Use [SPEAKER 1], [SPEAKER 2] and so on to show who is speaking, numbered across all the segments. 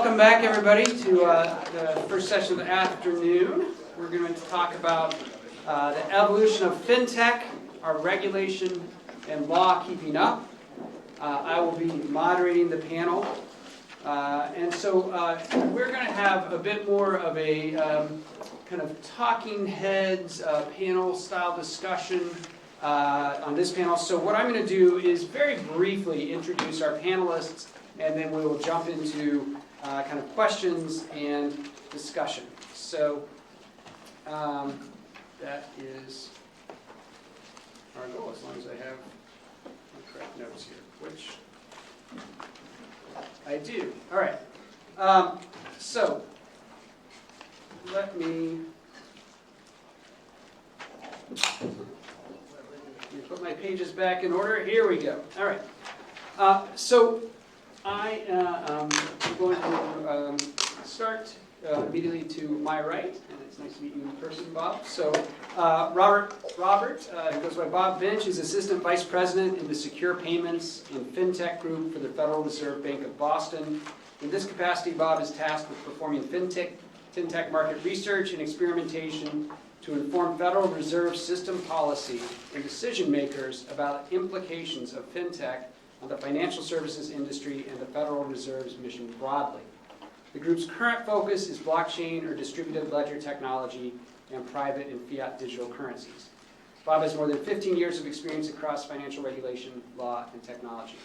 [SPEAKER 1] welcome back everybody to the first session of the afternoon. We're going to talk about the evolution of FinTech, our regulation and law keeping up. I will be moderating the panel. And so we're going to have a bit more of a kind of talking heads panel style discussion on this panel. So what I'm going to do is very briefly introduce our panelists, and then we will jump into kind of questions and discussion. So that is our goal, as long as I have the correct notes here, which I do. All right. So let me put my pages back in order. Here we go. All right. So I am going to start immediately to my right, and it's nice to meet you in person, Bob. So Robert, who goes by Bob Vinch, is Assistant Vice President in the Secure Payments and FinTech Group for the Federal Reserve Bank of Boston. In this capacity, Bob is tasked with performing FinTech market research and experimentation to inform Federal Reserve system policy and decision makers about implications of FinTech on the financial services industry and the Federal Reserve's mission broadly. The group's current focus is blockchain or distributed ledger technology and private and fiat digital currencies. Bob has more than 15 years of experience across financial regulation, law, and technology.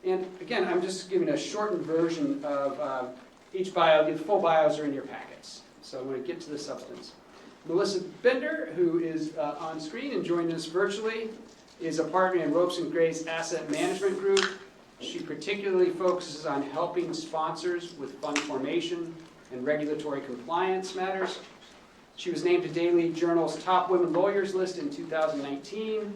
[SPEAKER 1] And again, I'm just giving a shortened version of each bio. The full bios are in your packets. So I'm going to get to the substance. Melissa Bender, who is on screen and joined us virtually, is a partner in Ropes & Gray's Asset Management Group. She particularly focuses on helping sponsors with fund formation and regulatory compliance matters. She was named to Daily Journal's Top Women Lawyers list in 2019.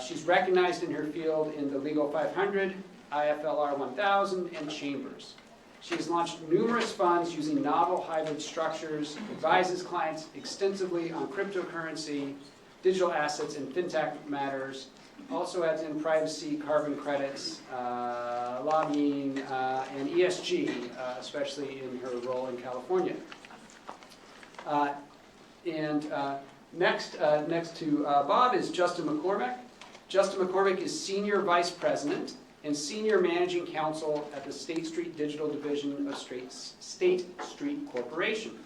[SPEAKER 1] She's recognized in her field in the Legal 500, IFLR 1000, and Chambers. She has launched numerous funds using novel hybrid structures, advises clients extensively on cryptocurrency, digital assets, and FinTech matters. Also adds in privacy, carbon credits, lobbying, and ESG, especially in her role in California. Next to Bob is Justin McCormack. Justin McCormack is Senior Vice President and Senior Managing Counsel at the State Street Digital Division of State Street Corporation.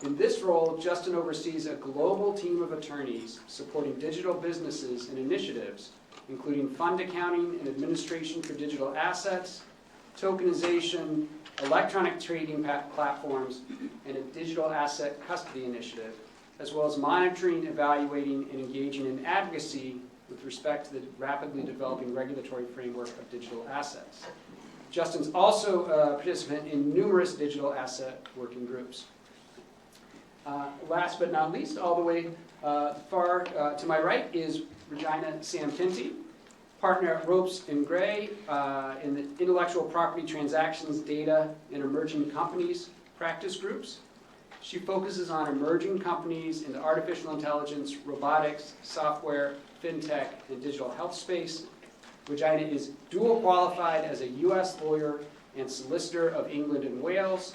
[SPEAKER 1] In this role, Justin oversees a global team of attorneys supporting digital businesses and initiatives, including fund accounting and administration for digital assets, tokenization, electronic trading platforms, and a digital asset custody initiative, as well as monitoring, evaluating, and engaging in advocacy with respect to the rapidly developing regulatory framework of digital assets. Justin's also a participant in numerous digital asset working groups. Last but not least, all the way far to my right is Regina Penti, partner at Ropes & Gray in the Intellectual Property Transactions, Data, and Emerging Companies practice groups. She focuses on emerging companies in the artificial intelligence, robotics, software, FinTech, and digital health space. Regina is dual qualified as a U.S. lawyer and solicitor of England and Wales.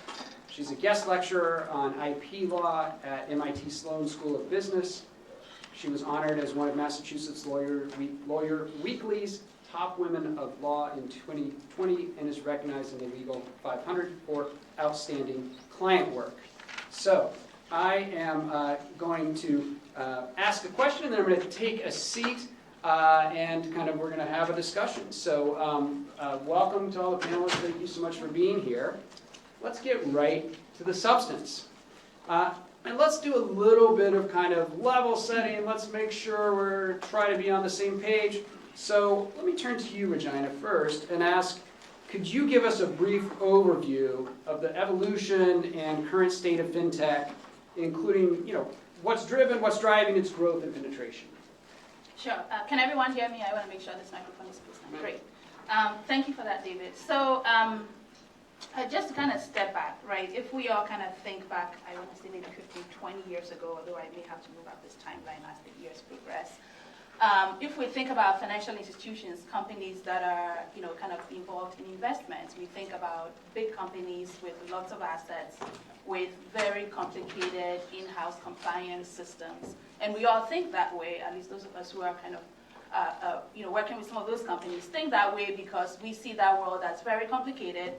[SPEAKER 1] She's a guest lecturer on IP law at MIT Sloan School of Business. She was honored as one of Massachusetts Lawyer Weekly's Top Women of Law in 2020 and is recognized in the Legal 500 for outstanding client work. So I am going to ask a question, and then I'm going to take a seat, and we're going to have a discussion. So welcome to all the panelists. Thank you so much for being here. Let's get right to the substance. And let's do a little bit of kind of level setting. Let's make sure we're trying to be on the same page. So let me turn to you, Regina, first and ask, could you give us a brief overview of the evolution and current state of FinTech, including, what's driving its growth and penetration?
[SPEAKER 2] Sure. Can everyone hear me? I want to make sure this microphone is close. Great. Thank you for that, David. So just to kind of step back, right, if we all kind of think back, I want to say maybe 15, 20 years ago, although I may have to move up this timeline as the years progress, If we think about financial institutions, companies that are, kind of involved in investments, we think about big companies with lots of assets, with very complicated in-house compliance systems. And we all think that way, at least those of us who are kind of, working with some of those companies think that way because we see that world as very complicated,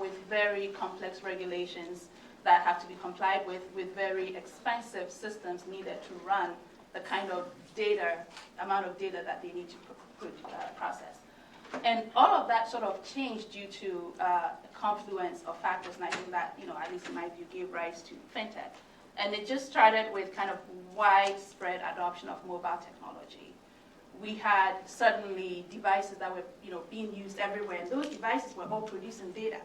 [SPEAKER 2] with very complex regulations that have to be complied with very expensive systems needed to run the kind of amount of data that they need to process. And all of that sort of changed due to a confluence of factors, and I think that, at least in my view, gave rise to FinTech. And it just started with kind of widespread adoption of mobile technology. We had suddenly devices that were, being used everywhere, and those devices were all producing data,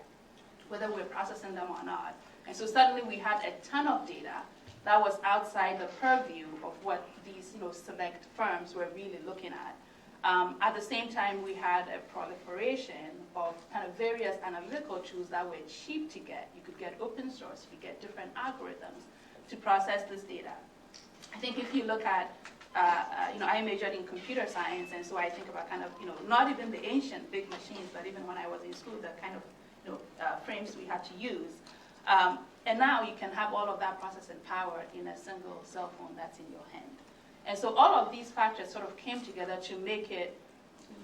[SPEAKER 2] whether we're processing them or not. And so suddenly we had a ton of data that was outside the purview of what these, select firms were really looking at. At the same time, we had a proliferation of kind of various analytical tools that were cheap to get. You could get open source, you could get different algorithms to process this data. I think if you look at, I majored in computer science, and so I think about kind of, not even the ancient big machines, but even when I was in school, the kind of, frames we had to use. And now you can have all of that processing power in a single cell phone that's in your hand. And so all of these factors sort of came together to make it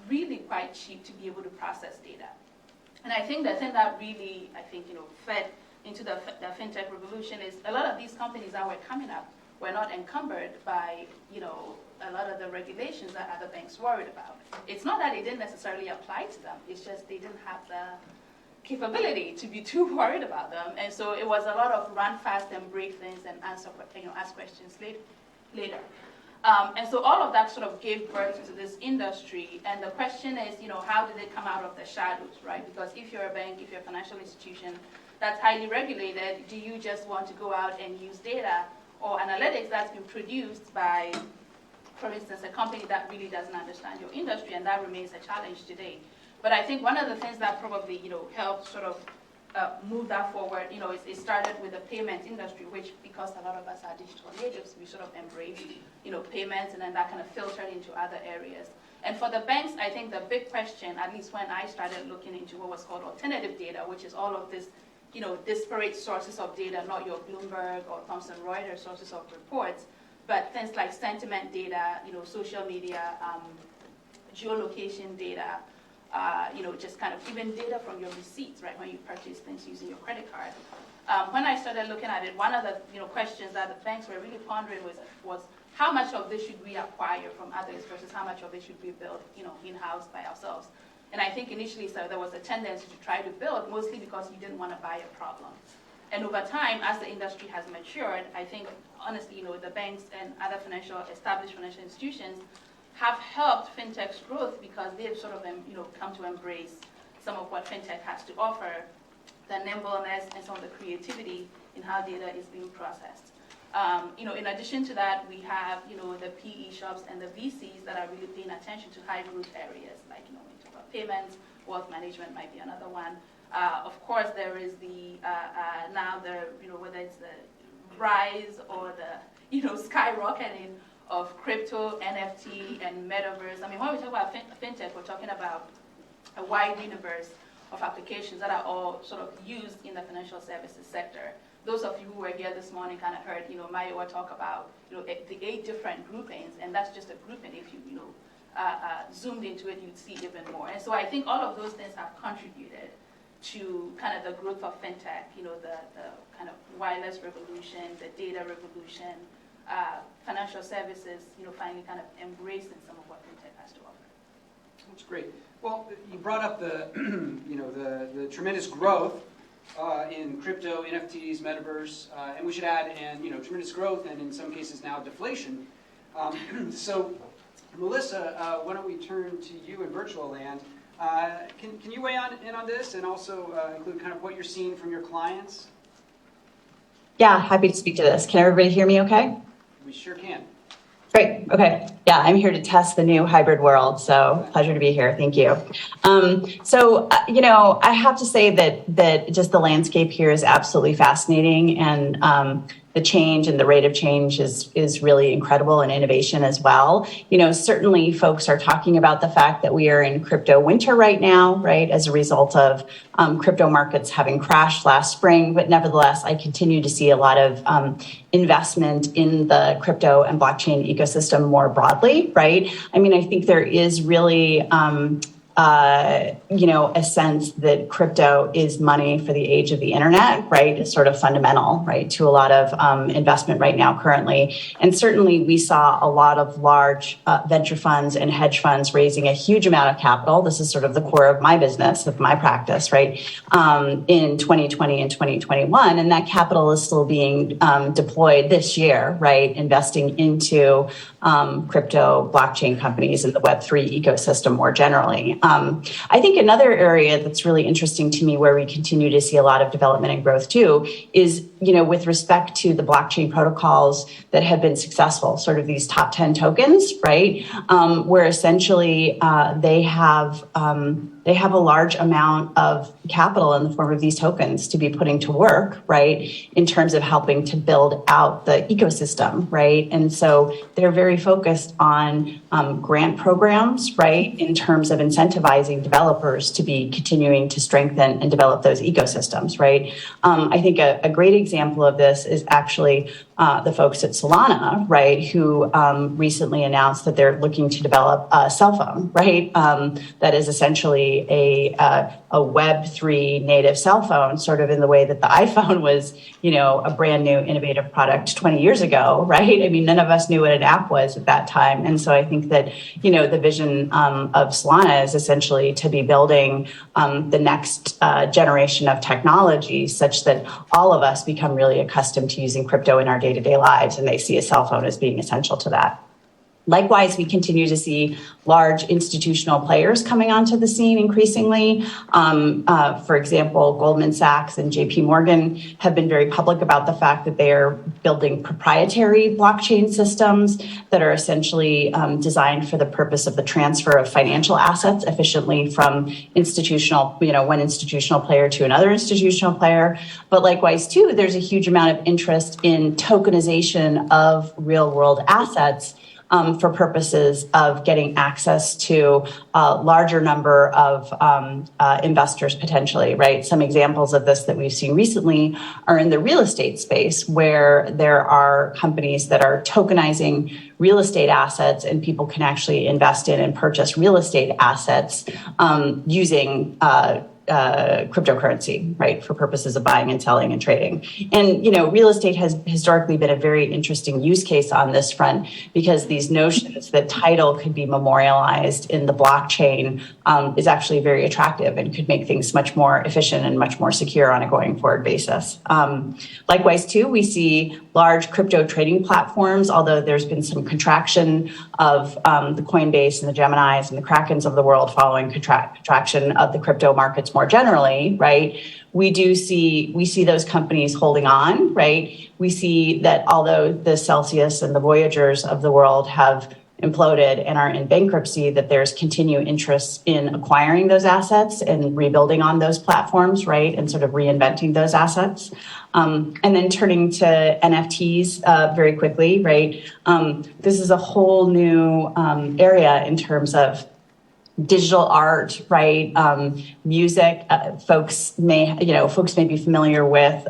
[SPEAKER 2] really quite cheap to be able to process data. And I think the thing that really, fed into the FinTech revolution is a lot of these companies that were coming up were not encumbered by, a lot of the regulations that other banks worried about. It's not that it didn't necessarily apply to them, it's just they didn't have the capability to be too worried about them. And so it was a lot of run fast and break things and ask questions later. And so all of that sort of gave birth to this industry. And the question is, how did it come out of the shadows, right? Because if you're a bank, if you're a financial institution that's highly regulated, do you just want to go out and use data or analytics that's been produced by, for instance, a company that really doesn't understand your industry? And that remains a challenge today. But I think one of the things that probably, helped sort of move that forward, it started with the payment industry, which, because a lot of us are digital natives, we sort of embraced, payments, and then that kind of filtered into other areas. And for the banks, I think the big question, at least when I started looking into what was called alternative data, which is all of this, disparate sources of data, not your Bloomberg or Thomson Reuters sources of reports, but things like sentiment data, social media, geolocation data, just kind of even data from your receipts, right, when you purchase things using your credit card. When I started looking at it, one of the questions that the banks were really pondering was how much of this should we acquire from others versus how much of it should we build, in-house by ourselves. And I think initially so there was a tendency to try to build, mostly because you didn't want to buy a problem. And over time, as the industry has matured, I think, honestly, the banks and other established financial institutions have helped FinTech's growth because they've sort of, come to embrace some of what FinTech has to offer, the nimbleness and some of the creativity in how data is being processed. In addition to that, we have, the PE shops and the VCs that are really paying attention to high growth areas, like, when you talk about payments, wealth management might be another one. Of course, there is the, now the, whether it's the rise or the, skyrocketing of crypto, NFT, and metaverse. I mean, when we talk about FinTech, we're talking about a wide universe of applications that are all sort of used in the financial services sector. Those of you who were here this morning kind of heard, Mayowa talk about, the 8 different groupings, and that's just a grouping. If you, zoomed into it, you'd see even more. And so I think all of those things have contributed to kind of the growth of FinTech, the kind of wireless revolution, the data revolution, financial services, finally kind of embracing some of what FinTech has to offer.
[SPEAKER 1] That's great. Well, you brought up the, the tremendous growth in crypto, NFTs, metaverse, and we should add, and tremendous growth, and in some cases now deflation. So, Melissa, why don't we turn to you in virtual land? Can you weigh in on this, and also include kind of what you're seeing from your clients?
[SPEAKER 3] Yeah, happy to speak to this. Can everybody hear me okay?
[SPEAKER 1] We sure can.
[SPEAKER 3] Great. Okay. Yeah, I'm here to test the new hybrid world. So pleasure to be here. Thank you. I have to say that just the landscape here is absolutely fascinating. And, the change and the rate of change is really incredible, and innovation as well. Certainly folks are talking about the fact that we are in crypto winter right now, right, as a result of crypto markets having crashed last spring. But nevertheless, I continue to see a lot of investment in the crypto and blockchain ecosystem more broadly, right? I mean, I think there is really a sense that crypto is money for the age of the internet, right? It's sort of fundamental, right, to a lot of investment right now currently. And certainly we saw a lot of large venture funds and hedge funds raising a huge amount of capital. This is sort of the core of my business, of my practice, right, in 2020 and 2021. And that capital is still being deployed this year, right, investing into crypto blockchain companies and the Web3 ecosystem more generally. I think another area that's really interesting to me, where we continue to see a lot of development and growth too, is, with respect to the blockchain protocols that have been successful, sort of these top 10 tokens, right? Where essentially they have a large amount of capital in the form of these tokens to be putting to work, right, in terms of helping to build out the ecosystem, right? And so they're very focused on grant programs, right, in terms of incentivizing developers to be continuing to strengthen and develop those ecosystems, right? I think a great example of this is actually the folks at Solana, right, who recently announced that they're looking to develop a cell phone, right, that is essentially a Web3 native cell phone, sort of in the way that the iPhone was, a brand new innovative product 20 years ago, right? I mean, none of us knew what an app was at that time. And so I think that, the vision of Solana is essentially to be building the next generation of technology such that all of us become really accustomed to using crypto in our day-to-day lives, and they see a cell phone as being essential to that. Likewise, we continue to see large institutional players coming onto the scene increasingly. For example, Goldman Sachs and JP Morgan have been very public about the fact that they are building proprietary blockchain systems that are essentially designed for the purpose of the transfer of financial assets efficiently from one institutional player to another institutional player. But likewise, too, there's a huge amount of interest in tokenization of real-world assets for purposes of getting access to a larger number of investors potentially, right? Some examples of this that we've seen recently are in the real estate space, where there are companies that are tokenizing real estate assets, and people can actually invest in and purchase real estate assets using cryptocurrency, right, for purposes of buying and selling and trading. And, real estate has historically been a very interesting use case on this front, because these notions that title could be memorialized in the blockchain is actually very attractive and could make things much more efficient and much more secure on a going forward basis. Likewise, too, we see large crypto trading platforms, although there's been some contraction of the Coinbase and the Geminis and the Krakens of the world following contraction of the crypto markets more generally, right? We see those companies holding on, right? We see that although the Celsius and the Voyagers of the world have imploded and are in bankruptcy, that there's continued interest in acquiring those assets and rebuilding on those platforms, right? And sort of reinventing those assets. And then turning to NFTs very quickly, right? This is a whole new area in terms of digital art, right? Music. Folks may be familiar with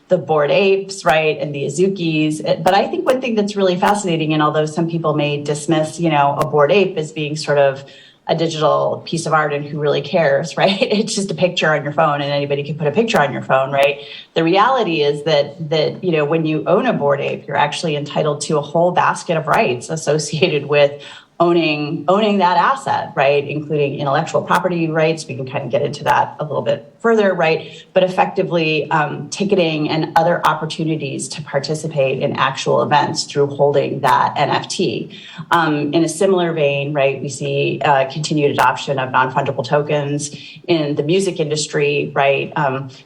[SPEAKER 3] the Bored Apes, right, and the Azukis. But I think one thing that's really fascinating, and although some people may dismiss, a Bored Ape as being sort of a digital piece of art and who really cares, right? It's just a picture on your phone, and anybody can put a picture on your phone, right? The reality is that when you own a Bored Ape, you're actually entitled to a whole basket of rights associated with owning that asset, right? Including intellectual property rights. We can kind of get into that a little bit further, right? But effectively ticketing and other opportunities to participate in actual events through holding that NFT. In a similar vein, right, we see continued adoption of non-fungible tokens in the music industry, right?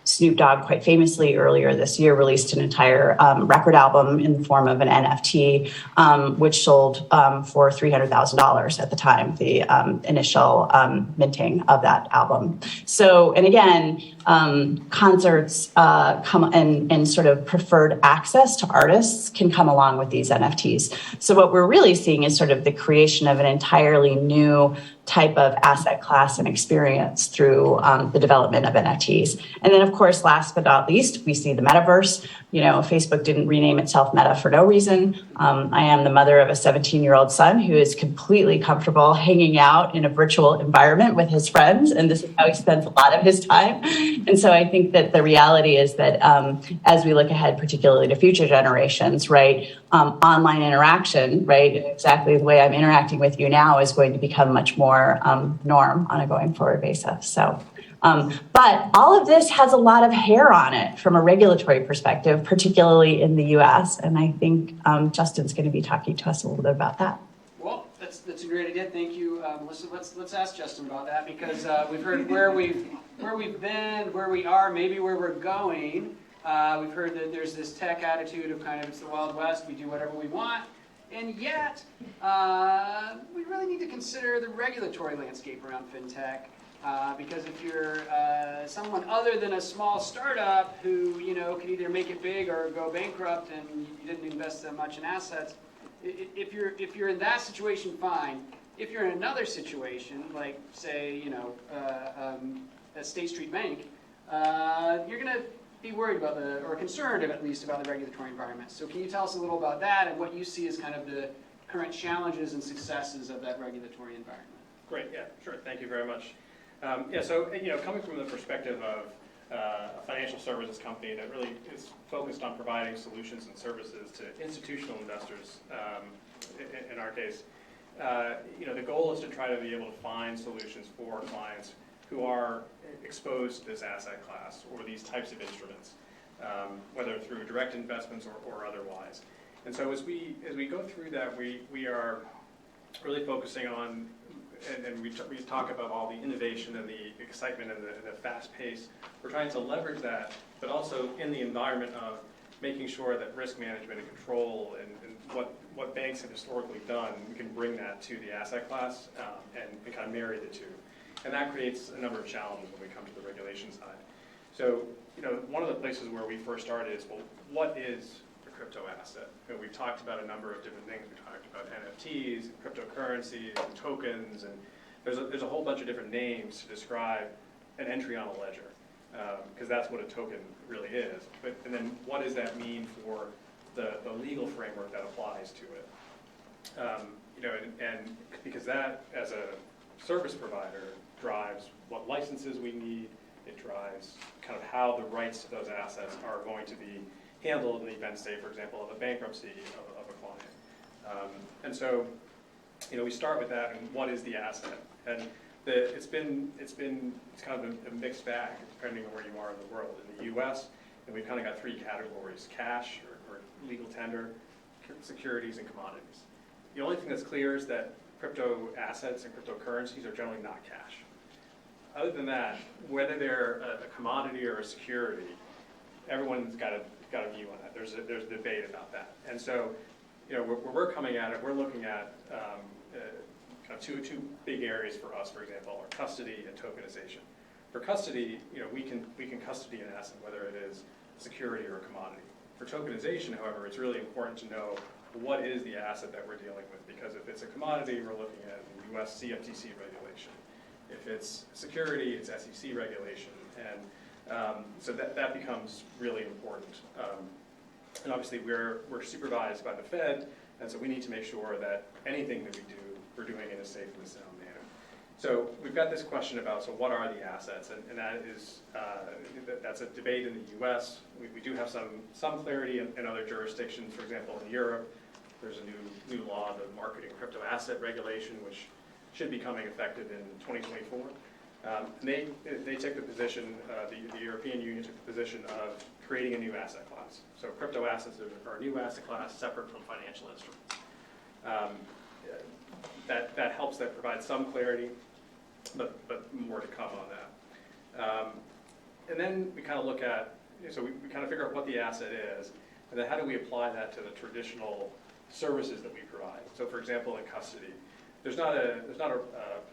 [SPEAKER 3] Snoop Dogg, quite famously earlier this year, released an entire record album in the form of an NFT, which sold for $300,000. $100,000 at the time, the initial minting of that album. So, and again, concerts come and sort of preferred access to artists can come along with these NFTs. So what we're really seeing is sort of the creation of an entirely new type of asset class and experience through the development of NFTs. And then, of course, last but not least, we see the metaverse. You know, Facebook didn't rename itself Meta for no reason. I am the mother of a 17-year-old son who is completely comfortable hanging out in a virtual environment with his friends, and this is how he spends a lot of his time. And so I think that the reality is that as we look ahead, particularly to future generations, right, online interaction, right, exactly the way I'm interacting with you now is going to become much more norm on a going forward basis. So. But all of this has a lot of hair on it from a regulatory perspective, particularly in the U.S. And I think Justin's going to be talking to us a little bit about that.
[SPEAKER 1] Well, that's a great idea. Thank you, Melissa. Let's ask Justin about that because we've heard where we've been, where we are, maybe where we're going. We've heard that there's this tech attitude of kind of it's the Wild West. We do whatever we want. And yet, we really need to consider the regulatory landscape around FinTech. Because if you're someone other than a small startup who can either make it big or go bankrupt and you didn't invest that much in assets, if you're in that situation, fine. If you're in another situation, like say a State Street Bank, you're going to be worried about or concerned at least about the regulatory environment. So can you tell us a little about that and what you see as kind of the current challenges and successes of that regulatory environment?
[SPEAKER 4] Great, yeah, sure. Thank you very much. So coming from the perspective of a financial services company that really is focused on providing solutions and services to institutional investors, in our case, the goal is to try to be able to find solutions for our clients who are exposed to this asset class or these types of instruments, whether through direct investments or otherwise. And so as we go through that, we are really focusing on. And we talk about all the innovation and the excitement and the fast pace. We're trying to leverage that, but also in the environment of making sure that risk management and control and what banks have historically done, we can bring that to the asset class and kind of marry the two. And that creates a number of challenges when we come to the regulation side. So, one of the places where we first started is, well, what is a crypto asset? We've talked about a number of different things. We talked about NFTs, and cryptocurrencies, and tokens, and there's a whole bunch of different names to describe an entry on a ledger, because that's what a token really is. And then what does that mean for the legal framework that applies to it? And because that, as a service provider, drives what licenses we need. It drives kind of how the rights to those assets are going to be handled in the event, say, for example, of a bankruptcy of a client. And so, we start with that, and what is the asset? And it's kind of a mixed bag, depending on where you are in the world. In the U.S., and we've kind of got three categories: cash or legal tender, securities, and commodities. The only thing that's clear is that crypto assets and cryptocurrencies are generally not cash. Other than that, whether they're a commodity or a security, everyone's got a view on that. There's a debate about that. And so, where we're coming at it, we're looking at kind of two big areas for us. For example, are custody and tokenization. For custody, we can custody an asset, whether it is security or a commodity. For tokenization, however, it's really important to know what is the asset that we're dealing with, because if it's a commodity, we're looking at the U.S. CFTC regulation. If it's security, it's SEC regulation, and so that becomes really important. And obviously, we're supervised by the Fed, and so we need to make sure that anything that we do, we're doing in a safe and sound manner. So we've got this question about, so what are the assets? And that is, that's a debate in the U.S. We do have some clarity in other jurisdictions. For example, in Europe, there's a new law, the Marketing Crypto Asset Regulation, which should be coming effective in 2024. They took the position, the European Union took the position of creating a new asset class. So crypto assets are a new asset class separate from financial instruments. That helps, that provides some clarity, but more to come on that. And then we kind of look at, so we kind of figure out what the asset is, and then how do we apply that to the traditional services that we provide. So for example, in custody, there's not a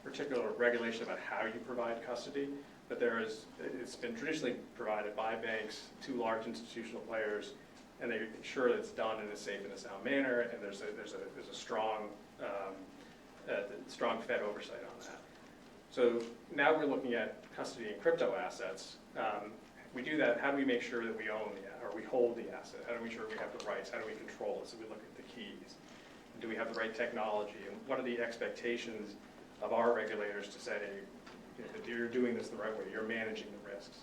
[SPEAKER 4] particular regulation about how you provide custody, but it's been traditionally provided by banks to large institutional players, and they ensure that it's done in a safe and a sound manner, and there's a strong Fed oversight on that. So now we're looking at custody and crypto assets. We do that. How do we make sure that we own or we hold the asset? How do we make sure we have the rights? How do we control it? So we look at the keys. Do we have the right technology? And what are the expectations of our regulators to say, that you're doing this the right way, you're managing the risks?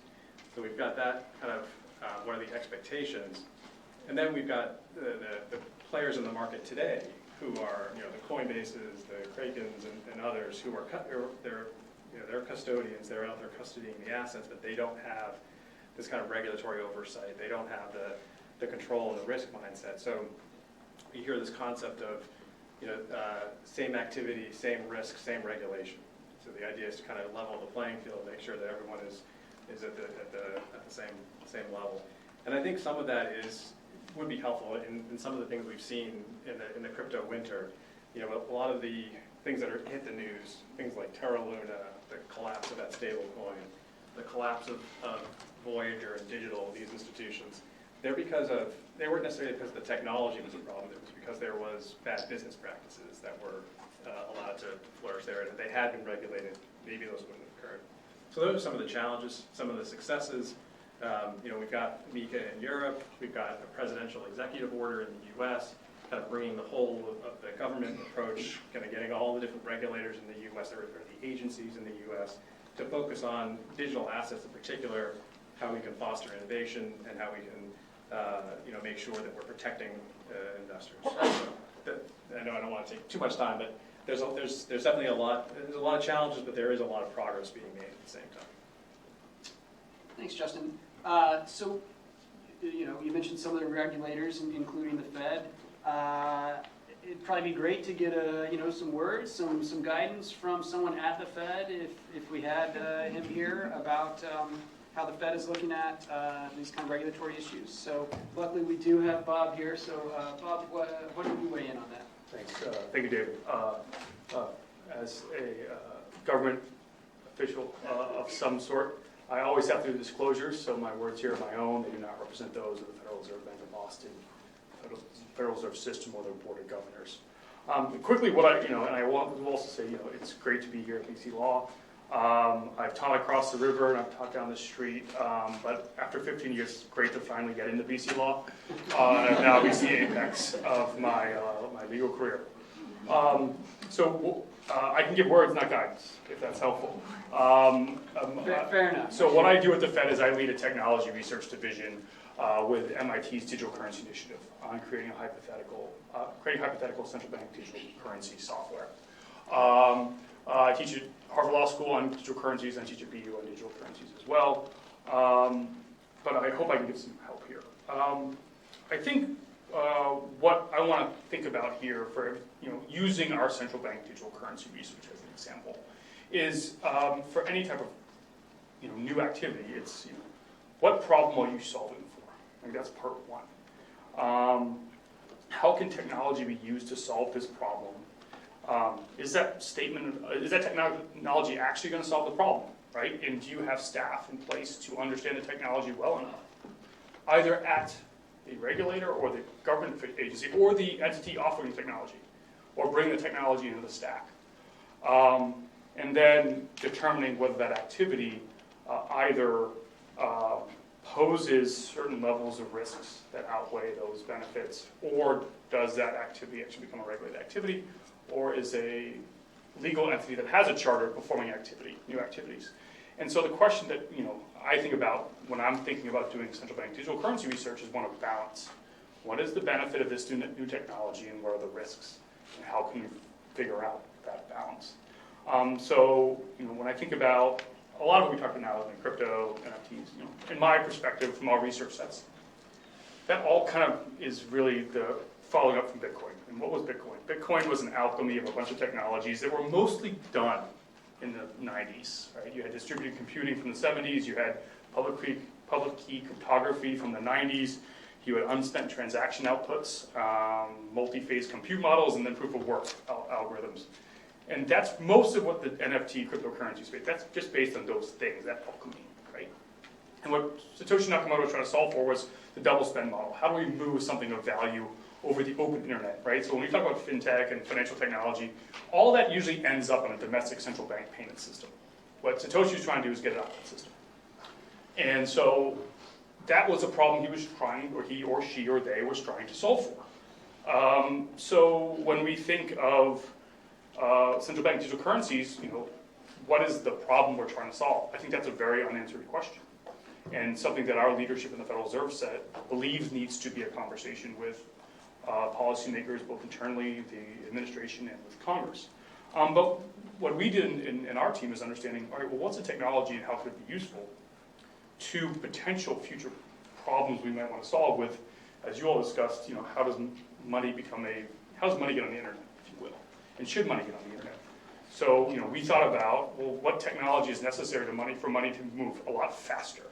[SPEAKER 4] So we've got that kind of, what are the expectations? And then we've got the players in the market today who are, the Coinbases, the Krakens, and others who are, they're custodians, they're out there custodying the assets, but they don't have this kind of regulatory oversight. They don't have the control and the risk mindset. So you hear this concept of, same activity, same risk, same regulation. So the idea is to kind of level the playing field, make sure that everyone is at the same level. And I think some of that would be helpful in some of the things we've seen in the crypto winter. A lot of the things that hit the news, things like Terra Luna, the collapse of that stable coin, the collapse of Voyager and Digital, these institutions, they weren't necessarily because the technology was a problem, it was because there was bad business practices that were allowed to flourish there, and if they had been regulated, maybe those wouldn't have occurred. So those are some of the challenges, some of the successes. We've got MiCA in Europe, we've got a presidential executive order in the US, kind of bringing the whole of the government approach, kind of getting all the different regulators in the US, or the agencies in the US, to focus on digital assets in particular, how we can foster innovation, and how we can make sure that we're protecting investors. I know I don't want to take too much time, but there's definitely a lot of challenges, but there is a lot of progress being made at the same time.
[SPEAKER 1] Thanks, Justin. So, you mentioned some of the regulators, including the Fed. It'd probably be great to get some words, some guidance from someone at the Fed, if we had him here, about how the Fed is looking at these kind of regulatory issues. So luckily we do have Bob here. So Bob, what do you weigh in on that?
[SPEAKER 5] Thanks. Thank you, David. As a government official of some sort, I always have to do disclosures, so my words here are my own. They do not represent those of the Federal Reserve Bank of Boston, Federal Reserve System, or their Board of Governors. Quickly, and I will also say, it's great to be here at BC Law. I've taught across the river and I've taught down the street, but after 15 years, it's great to finally get into BC Law. And I've now reached the apex of my legal career. So I can give words, not guidance, if that's helpful.
[SPEAKER 1] Fair enough.
[SPEAKER 5] So what I do at the Fed is I lead a technology research division with MIT's Digital Currency Initiative on creating hypothetical central bank digital currency software. I teach at Harvard Law School on digital currencies, and I teach at BU on digital currencies as well. But I hope I can give some help here. I think what I want to think about here for using our central bank digital currency research as an example is for any type of new activity. It's what problem are you solving for? I think that's part one. How can technology be used to solve this problem? Is that technology actually going to solve the problem, right? And do you have staff in place to understand the technology well enough, either at the regulator or the government agency or the entity offering the technology, or bring the technology into the stack? And then determining whether that activity either poses certain levels of risks that outweigh those benefits, or does that activity actually become a regulated activity, or is a legal entity that has a charter performing new activities. And so the question that I think about when I'm thinking about doing central bank digital currency research is one of balance. What is the benefit of this new technology, and what are the risks, and how can we figure out that balance? So when I think about a lot of what we talked about now in crypto, NFTs, in my perspective from our research sets, that all kind of is really the following up from Bitcoin. And what was Bitcoin? Bitcoin was an alchemy of a bunch of technologies that were mostly done in the 90s. Right? You had distributed computing from the 70s. You had public key cryptography from the 90s. You had unspent transaction outputs, multi-phase compute models, and then proof of work algorithms. And that's most of what the NFT cryptocurrency space, that's just based on those things, that alchemy, right? And what Satoshi Nakamoto was trying to solve for was the double spend model. How do we move something of value over the open internet, right? So when we talk about FinTech and financial technology, all that usually ends up in a domestic central bank payment system. What Satoshi was trying to do is get it out of that system. And so that was a problem he was trying, or he or she or they was trying to solve for. So when we think of central bank digital currencies, what is the problem we're trying to solve? I think that's a very unanswered question, and something that our leadership in the Federal Reserve believes needs to be a conversation with policymakers, both internally, the administration, and with Congress. But what we did in our team is understanding, all right, well, what's the technology and how could it be useful to potential future problems we might want to solve with, as you all discussed, how does money get on the internet, if you will, and should money get on the internet? So, we thought about, well, what technology is necessary for money to move a lot faster,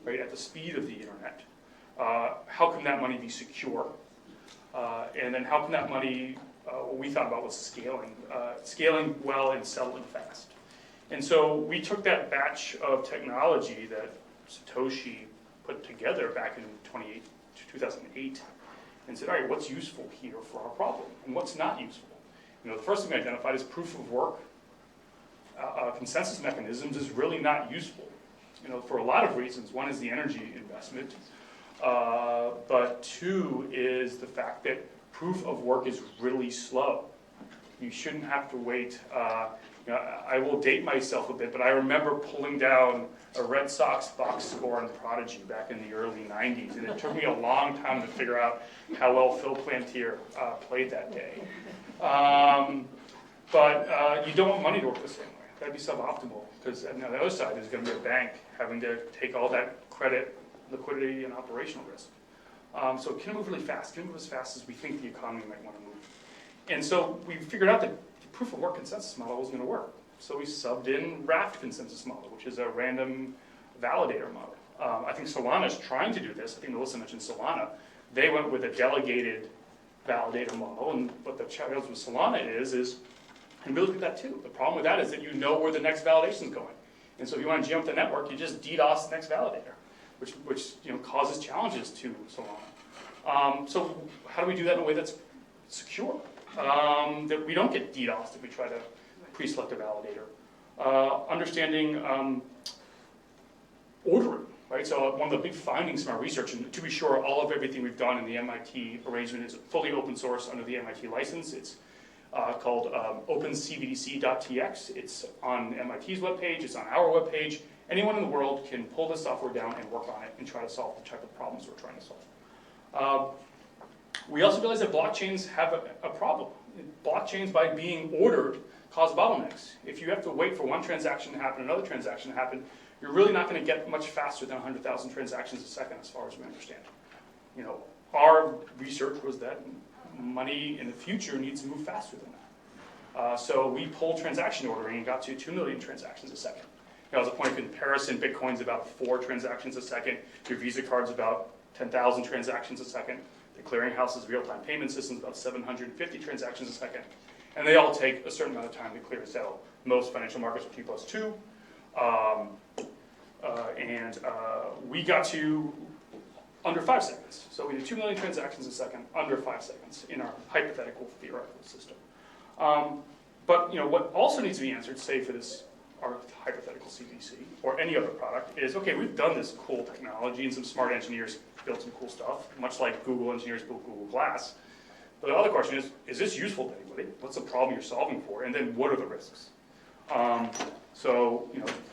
[SPEAKER 5] right, at the speed of the internet? How can that money be secure? And then how can that money, what we thought about was scaling well and settling fast. And so we took that batch of technology that Satoshi put together back in 2008 and said, all right, what's useful here for our problem and what's not useful? The first thing we identified is proof of work. Consensus mechanisms is really not useful, for a lot of reasons. One is the energy investment, but two is the fact that proof of work is really slow. You shouldn't have to wait. I will date myself a bit, but I remember pulling down a Red Sox box score on Prodigy back in the early 90s, and it took me a long time to figure out how well Phil Plantier played that day. But you don't want money to work the same way. That'd be suboptimal, because on the other side there's going to be a bank having to take all that credit, liquidity, and operational risk. So can it move really fast? Can it move as fast as we think the economy might want to move? And so we figured out that the proof of work consensus model wasn't going to work. So we subbed in Raft consensus model, which is a random validator model. I think Solana's trying to do this. I think Melissa mentioned Solana. They went with a delegated validator model, and what the challenge with Solana is, and we look at that too. The problem with that is that you know where the next validation is going. And so if you want to jump the network, you just DDoS the next validator, which causes challenges to Solana. So how do we do that in a way that's secure? That we don't get DDoSed if we try to pre-select a validator. Understanding ordering, right? So one of the big findings from our research, and to be sure, all of everything we've done in the MIT arrangement is fully open source under the MIT license. It's called opencbdc.tx. It's on MIT's webpage. It's on our webpage. Anyone in the world can pull this software down and work on it and try to solve the type of problems we're trying to solve. We also realize that blockchains have a problem. Blockchains, by being ordered, cause bottlenecks. If you have to wait for one transaction to happen, another transaction to happen, you're really not going to get much faster than 100,000 transactions a second, as far as we understand. Our research was that money in the future needs to move faster than that. So we pulled transaction ordering and got to 2 million transactions a second. As a point of comparison, Bitcoin's about 4 transactions a second. Your Visa card's about 10,000 transactions a second. The clearinghouse's real-time payment system's about 750 transactions a second. And they all take a certain amount of time to clear and settle. Most financial markets are T+2. We got to under 5 seconds. So we did 2 million transactions a second, under 5 seconds in our hypothetical theoretical system. But what also needs to be answered, say for this, our hypothetical CBDC or any other product, is okay, we've done this cool technology and some smart engineers built some cool stuff, much like Google engineers built Google Glass. But the other question is this useful to anybody? What's the problem you're solving for? And then what are the risks?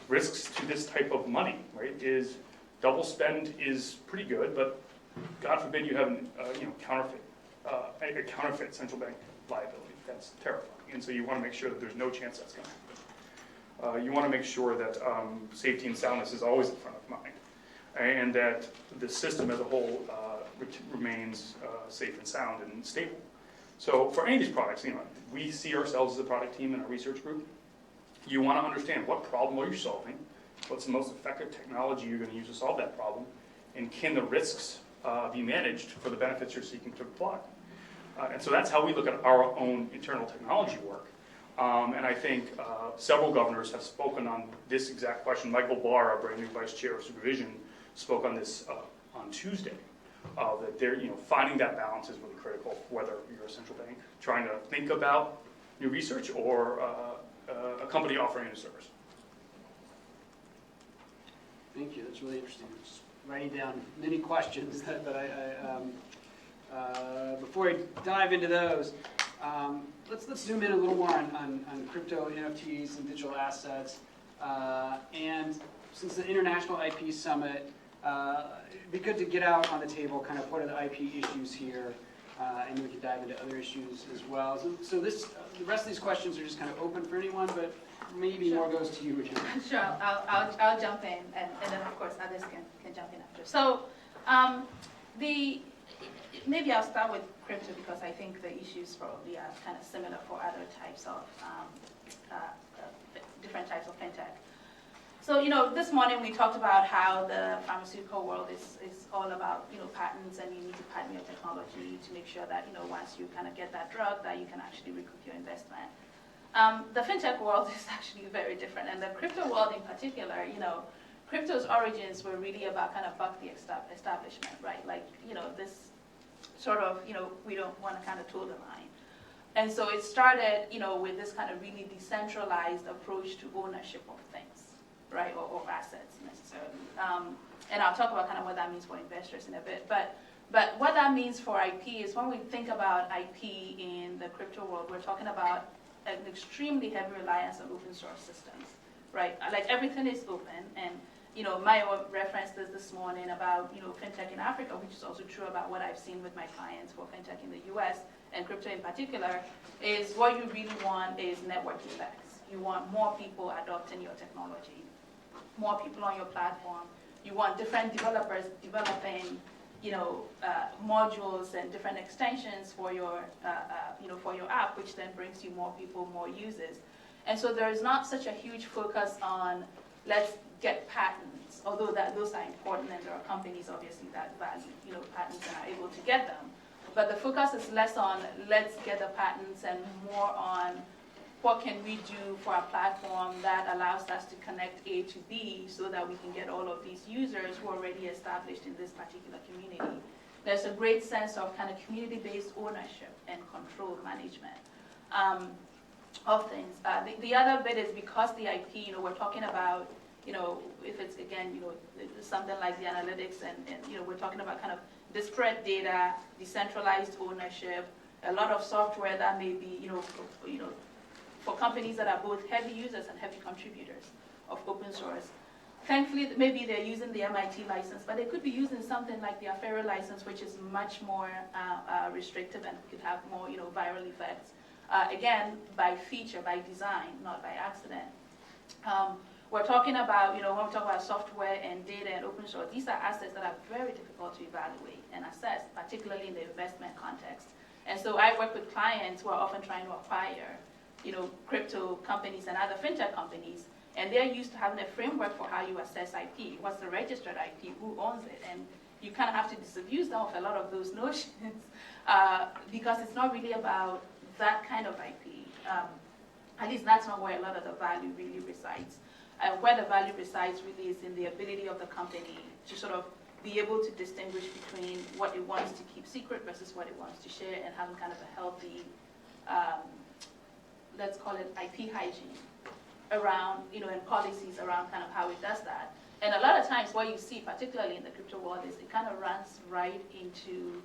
[SPEAKER 5] Risks to this type of money, right, is double spend is pretty good, but God forbid you have a counterfeit central bank liability. That's terrifying. And so you want to make sure that there's no chance that's going to happen. You want to make sure that safety and soundness is always in front of mind, and that the system as a whole remains safe and sound and stable. So for any of these products, we see ourselves as a product team in our research group. You want to understand what problem are you solving, what's the most effective technology you're going to use to solve that problem, and can the risks be managed for the benefits you're seeking to apply. And so that's how we look at our own internal technology work. And I think several governors have spoken on this exact question. Michael Barr, our brand new Vice Chair of Supervision, spoke on this on Tuesday. That they're, finding that balance is really critical, whether you're a central bank trying to think about new research or a company offering a service.
[SPEAKER 1] Thank you. That's really interesting. I'm just writing down many questions that before I dive into those, let's zoom in a little more on crypto, NFTs, and digital assets. And since the International IP Summit, it'd be good to get out on the table kind of what are the IP issues here, and we can dive into other issues as well. So this, the rest of these questions are just kind of open for anyone, but maybe more goes to you, Regina.
[SPEAKER 2] Sure, I'll jump in, and then of course others can jump in after. So maybe I'll start with crypto because I think the issues probably are kind of similar for other types of different types of fintech. So this morning we talked about how the pharmaceutical world is all about patents, and you need to patent your technology to make sure that once you kind of get that drug that you can actually recoup your investment. The fintech world is actually very different, and the crypto world in particular, crypto's origins were really about kind of buck the establishment, right? Like, this sort of, we don't want to kind of toe the line. And so it started, with this kind of really decentralized approach to ownership of things, right, or assets necessarily. And I'll talk about kind of what that means for investors in a bit. But what that means for IP is when we think about IP in the crypto world, we're talking about an extremely heavy reliance on open source systems, right? Like everything is open, and Maya referenced this morning about fintech in Africa, which is also true about what I've seen with my clients for fintech in the U.S. and crypto in particular. Is what you really want is network effects. You want more people adopting your technology, more people on your platform. You want different developers developing modules and different extensions for your, for your app, which then brings you more people, more users. And so there is not such a huge focus on let's get patents, although those are important, and there are companies obviously that value, patents and are able to get them. But the focus is less on let's get the patents and more on what can we do for a platform that allows us to connect A to B so that we can get all of these users who are already established in this particular community. There's a great sense of kind of community-based ownership and control management of things. The other bit is because the IP, we're talking about, if it's, again, something like the analytics and we're talking about kind of disparate data, decentralized ownership, a lot of software that may be, for companies that are both heavy users and heavy contributors of open source. Thankfully, maybe they're using the MIT license, but they could be using something like the Affero license, which is much more restrictive and could have more, viral effects. Again, by feature, by design, not by accident. We're talking about, when we talk about software and data and open source, these are assets that are very difficult to evaluate and assess, particularly in the investment context. And so I work with clients who are often trying to acquire crypto companies and other fintech companies, and they're used to having a framework for how you assess IP. What's the registered IP? Who owns it? And you kind of have to disabuse them of a lot of those notions because it's not really about that kind of IP. At least that's not where a lot of the value really resides. Where the value resides really is in the ability of the company to sort of be able to distinguish between what it wants to keep secret versus what it wants to share, and having kind of a healthy let's call it IP hygiene around, and policies around kind of how it does that. And a lot of times what you see, particularly in the crypto world, is it kind of runs right into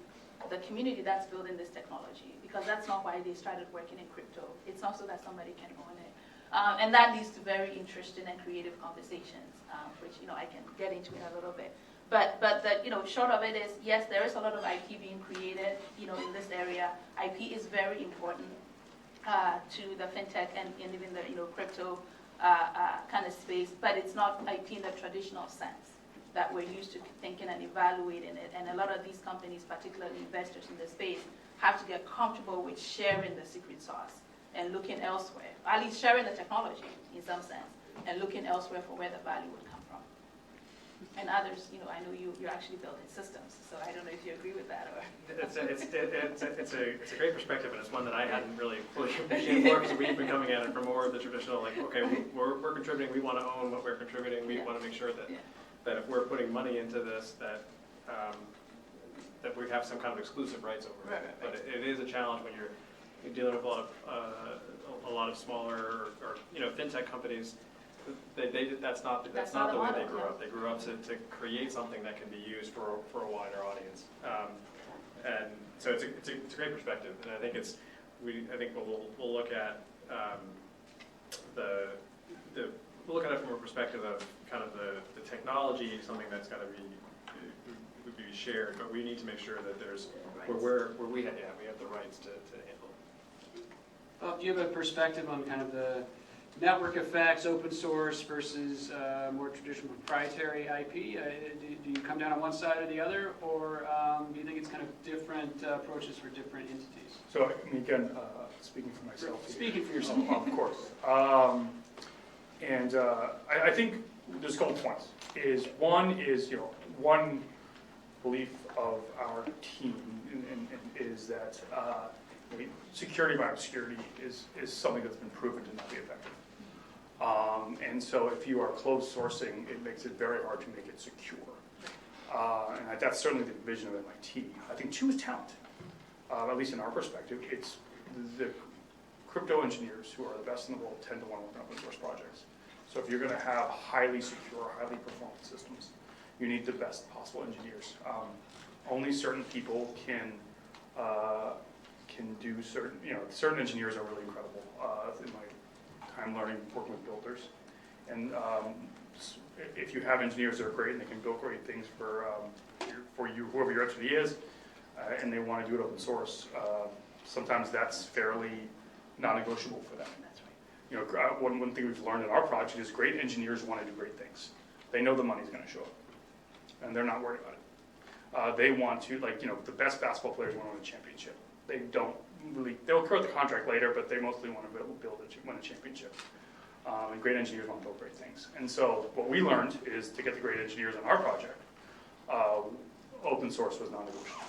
[SPEAKER 2] the community that's building this technology, because that's not why they started working in crypto. It's not so that somebody can own it. And that leads to very interesting and creative conversations, which, I can get into in a little bit. But the, short of it is, yes, there is a lot of IP being created, in this area. IP is very important to the fintech and even the crypto kind of space, but it's not IP in the traditional sense that we're used to thinking and evaluating it. And a lot of these companies, particularly investors in the space, have to get comfortable with sharing the secret sauce and looking elsewhere, at least sharing the technology in some sense, and looking elsewhere for where the value would come from. And others, I know you're actually building systems, so I don't know if you agree with that or.
[SPEAKER 4] It's a great perspective, and it's one that I hadn't really fully appreciated before, because we've been coming at it from more of the traditional, like, okay, we're contributing, we want to own what we're contributing, we want to make sure that that if we're putting money into this, that that we have some kind of exclusive rights over it.
[SPEAKER 2] Right.
[SPEAKER 4] But it is a challenge when you're dealing with a lot of smaller or FinTech companies. That's not the way they grew up. They grew up to create something that can be used for a wider audience. And so it's a great perspective, and I think we'll look at we'll look at it from a perspective of kind of the technology, something that's got to be shared, but we need to make sure that there's where we have the rights to handle it.
[SPEAKER 1] Bob, do you have a perspective on kind of the network effects, open source versus more traditional proprietary IP? Do you come down on one side or the other, or do you think it's kind of different approaches for different entities?
[SPEAKER 5] So, again, speaking for myself.
[SPEAKER 1] Speaking for yourself.
[SPEAKER 5] Of course. I think there's a couple points. One is one belief of our team is that security by obscurity is something that's been proven to not be effective. And so if you are closed sourcing, it makes it very hard to make it secure. And that's certainly the vision of MIT. I think two is talent. At least in our perspective, it's the crypto engineers who are the best in the world tend to want to work on open source projects. So if you're going to have highly secure, highly performant systems, you need the best possible engineers. Only certain people can do certain, certain engineers are really incredible. In my time learning, working with builders. And if you have engineers that are great and they can build great things for you, whoever your entity is, and they want to do it open source, sometimes that's fairly non-negotiable for them. That's right. One thing we've learned in our project is great engineers want to do great things. They know the money's going to show up, and they're not worried about it. They want to, the best basketball players want to win a championship. They don't really, they'll quote the contract later, but they mostly want to win a championship. And great engineers want to build great things. And so what we learned is to get the great engineers on our project, open source was non-negotiable.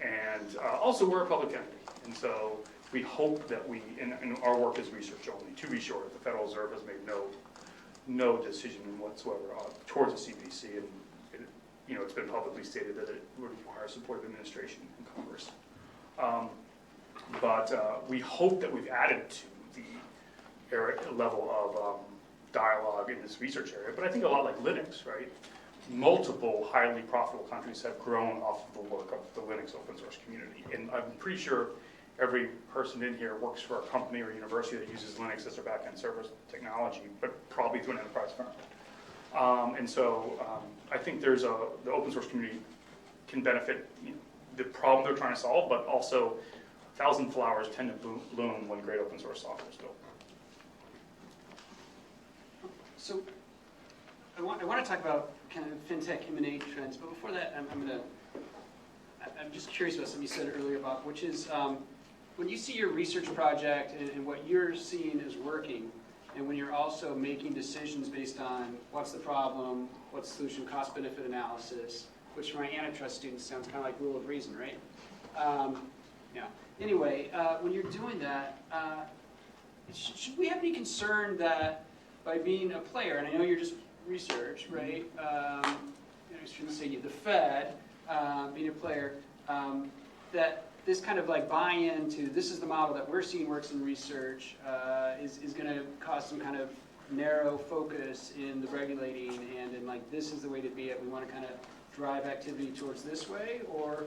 [SPEAKER 5] And also we're a public entity. And so we hope that and our work is research only. To be sure, the Federal Reserve has made no decision whatsoever towards the CBDC. And it's been publicly stated that it would require support of administration and Congress. But we hope that we've added to the level of dialogue in this research area. But I think a lot like Linux, right? Multiple highly profitable countries have grown off of the work of the Linux open source community. And I'm pretty sure every person in here works for a company or university that uses Linux as their back-end service technology, but probably through an enterprise firm. And so I think the open source community can benefit the problem they're trying to solve, but also 1,000 flowers tend to bloom when great open source software is built.
[SPEAKER 1] So I want to talk about kind of FinTech M&A trends, but before that, I'm just curious about something you said earlier, Bob, which is when you see your research project and what you're seeing is working, and when you're also making decisions based on what's the problem, what's the solution, cost-benefit analysis, which for my antitrust students sounds kind of like rule of reason, right? Anyway, when you're doing that, should we have any concern that by being a player, and I know you're just research, right? I shouldn't say you, the Fed, being a player, that this kind of like buy-in to this is the model that we're seeing works in research is going to cause some kind of narrow focus in the regulating and in like this is the way to be it. We want to kind of drive activity towards this way, or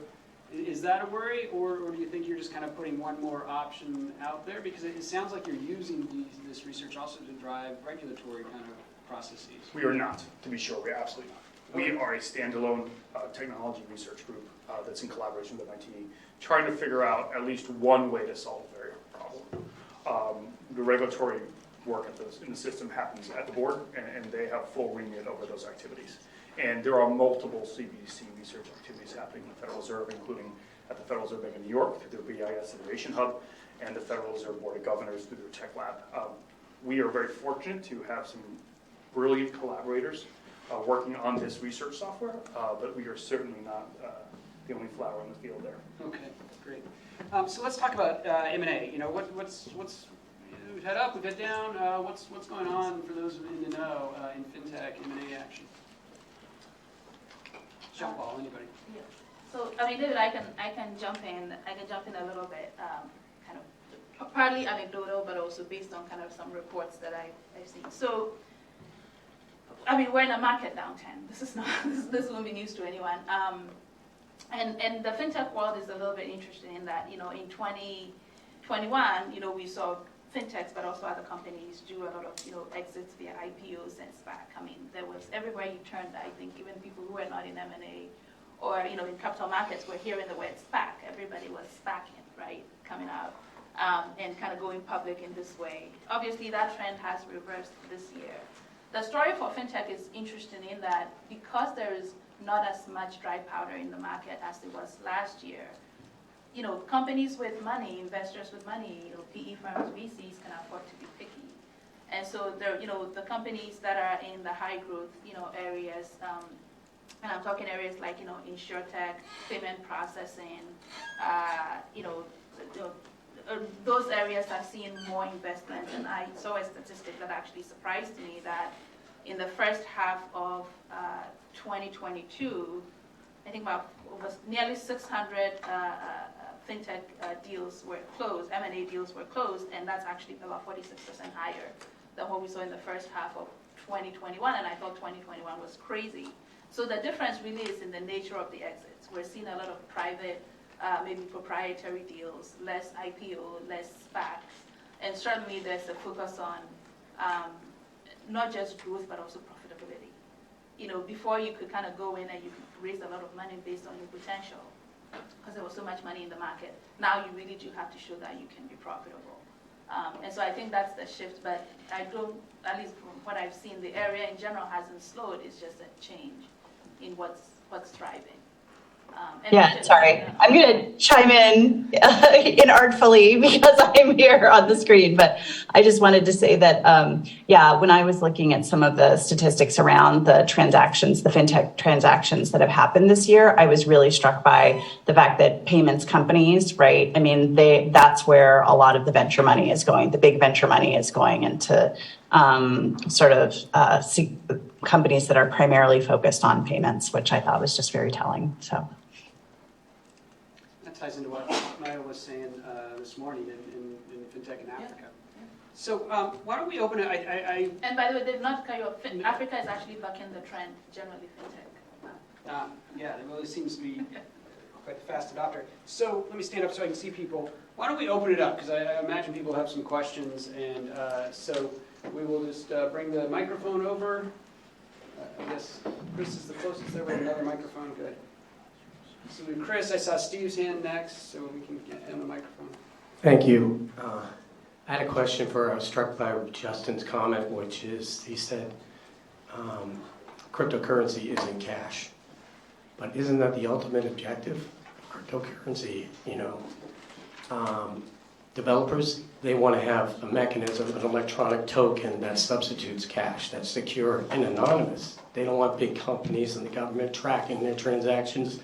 [SPEAKER 1] is that a worry, or do you think you're just kind of putting one more option out there? Because it sounds like you're using this research also to drive regulatory kind of processes.
[SPEAKER 5] We are not, to be sure. We are absolutely not. We are a standalone technology research group that's in collaboration with MIT, trying to figure out at least one way to solve a very hard problem. The regulatory work in the system happens at the board, and they have full remit over those activities. And there are multiple CBDC research activities happening in the Federal Reserve, including at the Federal Reserve Bank of New York through their BIS Innovation Hub, and the Federal Reserve Board of Governors through their Tech Lab. We are very fortunate to have some brilliant collaborators working on this research software, but we are certainly not the only flower in the field there.
[SPEAKER 1] Okay, great. So let's talk about M&A. You know, what's we've had up, we've had down. What's going on for those in the know in FinTech M&A action? Jump ball, anybody?
[SPEAKER 2] Yeah. So, I mean, David, I can jump in. I can jump in a little bit, kind of partly anecdotal, but also based on kind of some reports that I've seen. So, I mean, we're in a market downturn. This is not this won't be news to anyone. And the FinTech world is a little bit interesting in that, you know, in 2021, you know, we saw FinTechs, but also other companies do a lot of, you know, exits via IPOs and SPAC. I mean, there was everywhere you turned, I think, even people who were not in M&A or, you know, in capital markets were hearing the word SPAC. Everybody was SPACing, right, coming out and kind of going public in this way. Obviously, that trend has reversed this year. The story for FinTech is interesting in that because there is not as much dry powder in the market as there was last year, you know, companies with money, investors with money, you know, PE firms, VCs can afford to be picky. And so there, you know, the companies that are in the high growth, you know, areas, and I'm talking areas like, you know, insurtech, payment processing, you know, those areas are seeing more investment. And I saw a statistic that actually surprised me that in the first half of 2022, I think about nearly 600 FinTech deals were closed, M&A deals were closed, and that's actually about 46% higher than what we saw in the first half of 2021, and I thought 2021 was crazy. So the difference really is in the nature of the exits. We're seeing a lot of private, maybe proprietary deals, less IPO, less SPACs, and certainly there's a focus on not just growth, but also profitability. You know, before you could kind of go in and you could raise a lot of money based on your potential, because there was so much money in the market. Now you really do have to show that you can be profitable. And so I think that's the shift, but I don't, at least from what I've seen, the area in general hasn't slowed. It's just a change in what's thriving.
[SPEAKER 3] Yeah, sorry. I'm going to chime in inartfully because I'm here on the screen, but I just wanted to say that, yeah, when I was looking at some of the statistics around the transactions, the FinTech transactions that have happened this year, I was really struck by the fact that payments companies, right? I mean, that's where a lot of the venture money is going. The big venture money is going into companies that are primarily focused on payments, which I thought was just very telling. So.
[SPEAKER 1] That ties into what Maya was saying this morning in FinTech in Africa.
[SPEAKER 2] Yeah.
[SPEAKER 1] So why don't we open it?
[SPEAKER 2] And by the way, they've not cut you off. Africa is actually bucking the trend, generally FinTech.
[SPEAKER 1] Yeah, it really seems to be quite the fast adopter. So let me stand up so I can see people. Why don't we open it up? Because I imagine people have some questions, and so we will just bring the microphone over. I guess Chris is the closest there with another microphone. Good. So Chris, I saw Steve's hand next, so we can get him the microphone.
[SPEAKER 6] Thank you. I had a question I was struck by Justin's comment, which is he said cryptocurrency isn't cash. But isn't that the ultimate objective of cryptocurrency? You know, developers, they want to have a mechanism, an electronic token that substitutes cash, that's secure and anonymous. They don't want big companies and the government tracking their transactions.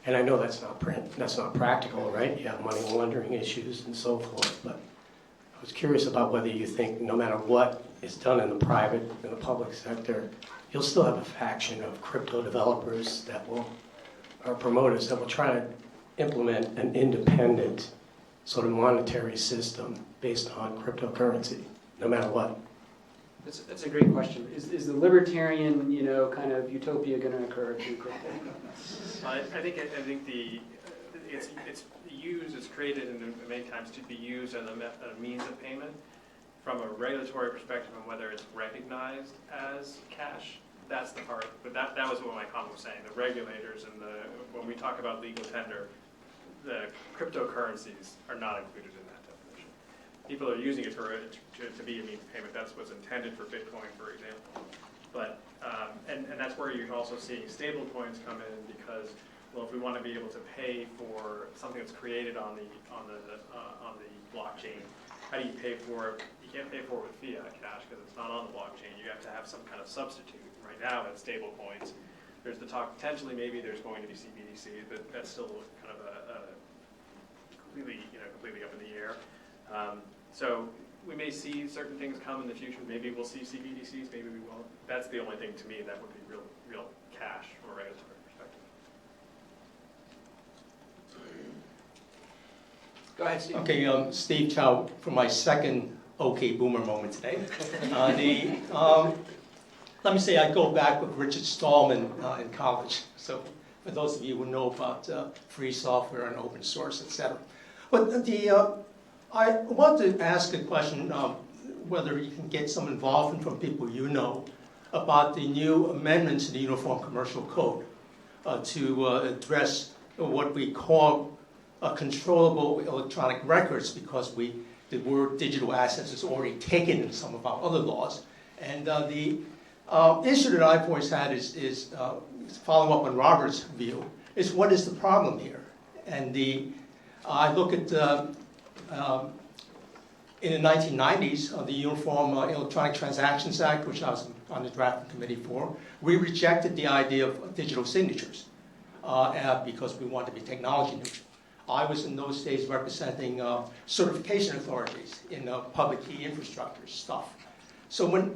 [SPEAKER 6] And I know that's not practical, right? You have money laundering issues and so forth. But I was curious about whether you think no matter what is done in the private and the public sector, you'll still have a faction of crypto developers or promoters that will try to implement an independent sort of monetary system based on cryptocurrency, no matter what.
[SPEAKER 1] That's a great question. Is the libertarian, you know, kind of utopia going to occur through crypto?
[SPEAKER 4] I think it's created and many times to be used as a means of payment from a regulatory perspective and whether it's recognized as cash. That's the part, but that was what my comment was saying. The regulators and when we talk about legal tender, the cryptocurrencies are not included in that definition. People are using it to be a means of payment. That's what's intended for Bitcoin, for example. But and that's where you're also seeing stable coins come in because, well, if we want to be able to pay for something that's created on the blockchain, how do you pay for it can't pay for it with fiat cash because it's not on the blockchain. You have to have some kind of substitute. Right now, it's stable coins. There's the talk potentially maybe there's going to be CBDC, but that's still kind of a completely up in the air. So we may see certain things come in the future. Maybe we'll see CBDCs. Maybe we won't. That's the only thing to me that would be real cash from a regulatory perspective.
[SPEAKER 1] Go ahead, Steve.
[SPEAKER 7] Okay, Steve Chow for my second OK Boomer moment today. Let me say I go back with Richard Stallman in college. So for those of you who know about free software and open source, etc. But I want to ask a question, whether you can get some involvement from people you know about the new amendments to the Uniform Commercial Code to address what we call controllable electronic records, because the word digital assets is already taken in some of our other laws. And the issue that I've always had is following up on Robert's view, is what is the problem here? And I look at in the 1990s, the Uniform Electronic Transactions Act, which I was on the drafting committee for, we rejected the idea of digital signatures because we wanted to be technology neutral. I was in those days representing certification authorities in public key infrastructure stuff. So when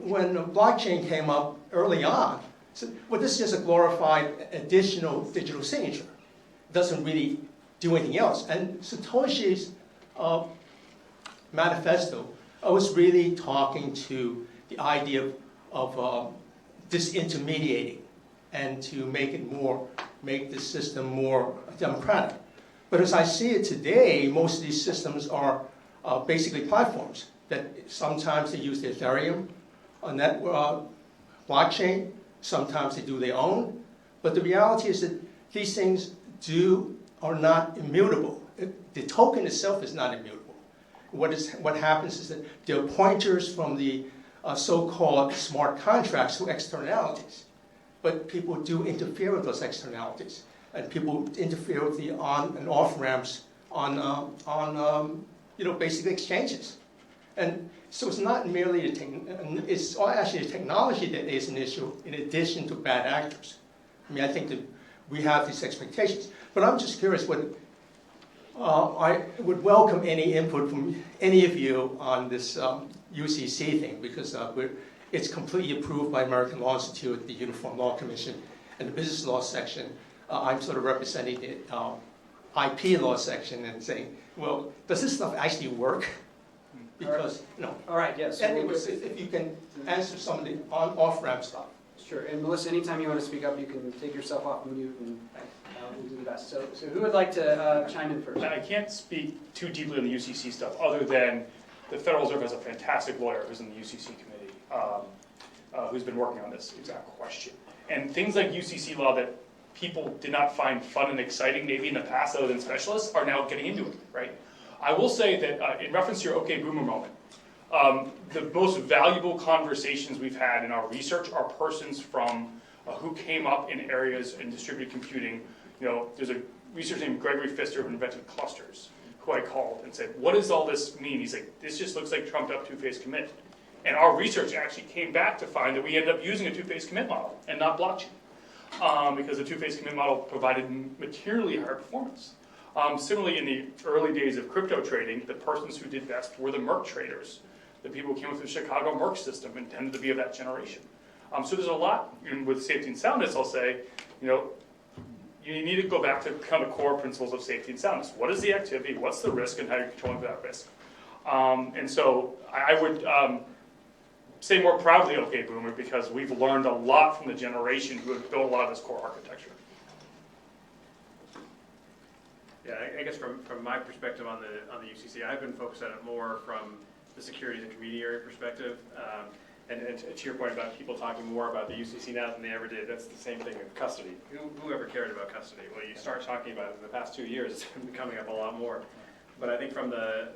[SPEAKER 7] blockchain came up early on, I said, well, this is just a glorified additional digital signature. It doesn't really do anything else. And Satoshi's manifesto, I was really talking to the idea of disintermediating and to make the system more democratic. But as I see it today, most of these systems are basically platforms that sometimes they use the Ethereum on that blockchain, sometimes they do their own. But the reality is that these things are not immutable. The token itself is not immutable. What happens is that there are pointers from the so-called smart contracts to externalities. But people do interfere with those externalities. And people interfere with the on and off ramps on basic exchanges. And so it's not merely it's actually the technology that is an issue in addition to bad actors. I mean, I think that we have these expectations. But I'm just curious I would welcome any input from any of you on this UCC thing, because it's completely approved by American Law Institute, the Uniform Law Commission, and the Business Law section. I'm sort of representing the IP law section and saying, well, does this stuff actually work? Because,
[SPEAKER 1] All right, yes.
[SPEAKER 7] anyways, if you can answer some of the off-ramp stuff.
[SPEAKER 1] Sure, and Melissa, anytime you want to speak up, you can take yourself off mute, and we'll do the best. So who would like to chime in first?
[SPEAKER 5] I can't speak too deeply on the UCC stuff, other than the Federal Reserve has a fantastic lawyer who's in the UCC committee, who's been working on this exact question. And things like UCC law that people did not find fun and exciting maybe in the past other than specialists are now getting into it, right? I will say that in reference to your OK Boomer moment, the most valuable conversations we've had in our research are persons from who came up in areas in distributed computing. There's a researcher named Gregory Pfister who invented clusters, who I called and said, what does all this mean? He's like, this just looks like trumped up two-phase commit. And our research actually came back to find that we ended up using a two-phase commit model and not blockchain. Because the two-phase commit model provided materially higher performance. Similarly, in the early days of crypto trading, the persons who did best were the Merck traders, the people who came up with the Chicago Merck system and tended to be of that generation. So there's a lot, with safety and soundness, I'll say, you need to go back to kind of core principles of safety and soundness. What is the activity? What's the risk? And how you're controlling for that risk? And so I would say more proudly, OK Boomer, because we've learned a lot from the generation who have built a lot of this core architecture.
[SPEAKER 4] Yeah, I guess from my perspective on the UCC, I've been focused on it more from the securities intermediary perspective. And to your point about people talking more about the UCC now than they ever did, that's the same thing with custody. Who ever cared about custody? Well, you start talking about it in the past 2 years, it's been coming up a lot more. But I think from the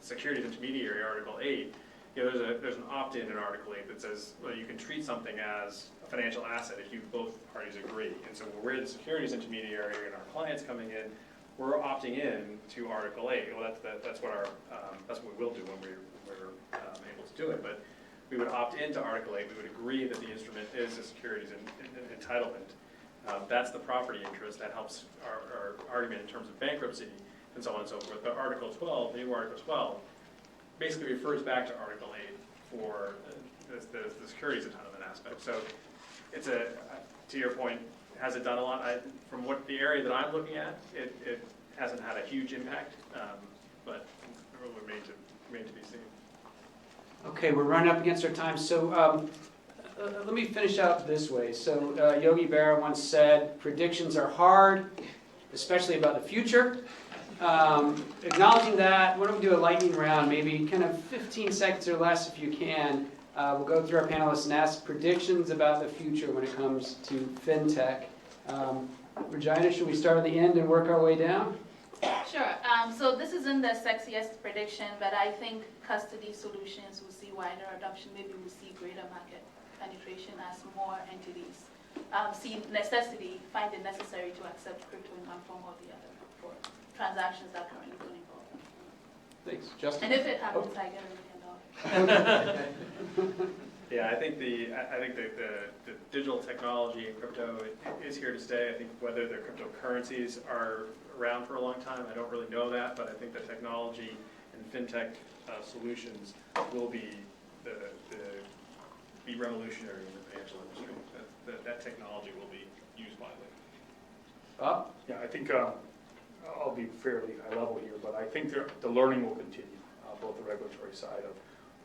[SPEAKER 4] securities intermediary, Article 8, there's an opt-in in Article 8 that says, well, you can treat something as a financial asset if both parties agree. And so when we're the securities intermediary and our clients coming in, we're opting in to Article 8. Well, that's what we will do when we're able to do it. But we would opt into Article 8. We would agree that the instrument is a securities entitlement. That's the property interest. That helps our argument in terms of bankruptcy and so on and so forth. But Article 12, the new Article 12, basically refers back to Article 8 for the securities entitlement aspect. So it's to your point, has it done a lot? From the area that I'm looking at, it hasn't had a huge impact, but it remains to be seen.
[SPEAKER 1] Okay, we're running up against our time, so let me finish out this way. So Yogi Berra once said, predictions are hard, especially about the future. Acknowledging that, why don't we do a lightning round, maybe kind of 15 seconds or less if you can. We'll go through our panelists and ask predictions about the future when it comes to FinTech. Regina, should we start at the end and work our way down?
[SPEAKER 2] Sure. So this isn't the sexiest prediction, but I think custody solutions will see wider adoption. Maybe we'll see greater market penetration as more entities find it necessary to accept crypto in one form or the other for transactions that currently don't involve them.
[SPEAKER 1] Thanks. Justin?
[SPEAKER 2] And if it happens, I get $1 million.
[SPEAKER 4] Yeah, I think the digital technology and crypto is here to stay. I think whether the cryptocurrencies are around for a long time, I don't really know that, but I think the technology and FinTech solutions will be revolutionary in the financial industry. That technology will be used widely.
[SPEAKER 1] Bob?
[SPEAKER 5] Yeah, I think I'll be fairly high level here, but I think the learning will continue, both the regulatory side of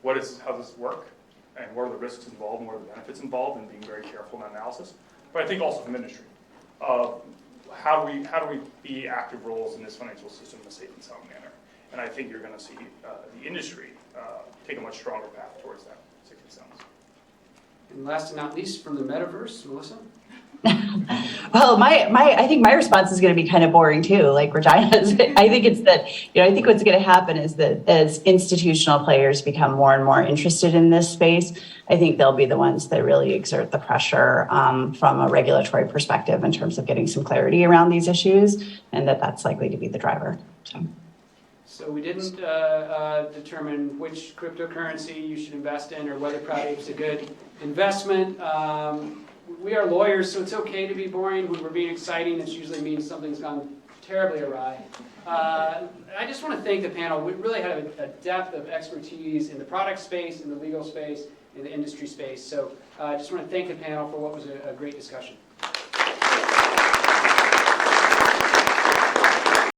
[SPEAKER 5] how does this work, and what are the risks involved, and what are the benefits involved, and being very careful in that analysis. But I think also from industry, how do we be active roles in this financial system in a safe and sound manner? And I think you're going to see the industry take a much stronger path towards that, as it sounds.
[SPEAKER 1] And last and not least, from the metaverse, Melissa?
[SPEAKER 3] Well, I think my response is going to be kind of boring too, like Regina's. I think it's that, I think what's going to happen is that as institutional players become more and more interested in this space, I think they'll be the ones that really exert the pressure from a regulatory perspective in terms of getting some clarity around these issues, and that's likely to be the driver.
[SPEAKER 1] So we didn't determine which cryptocurrency you should invest in or whether Proud Ape's a good investment. We are lawyers, so it's okay to be boring. When we're being exciting, it usually means something's gone terribly awry. I just want to thank the panel. We really had a depth of expertise in the product space, in the legal space, in the industry space. So I just want to thank the panel for what was a great discussion.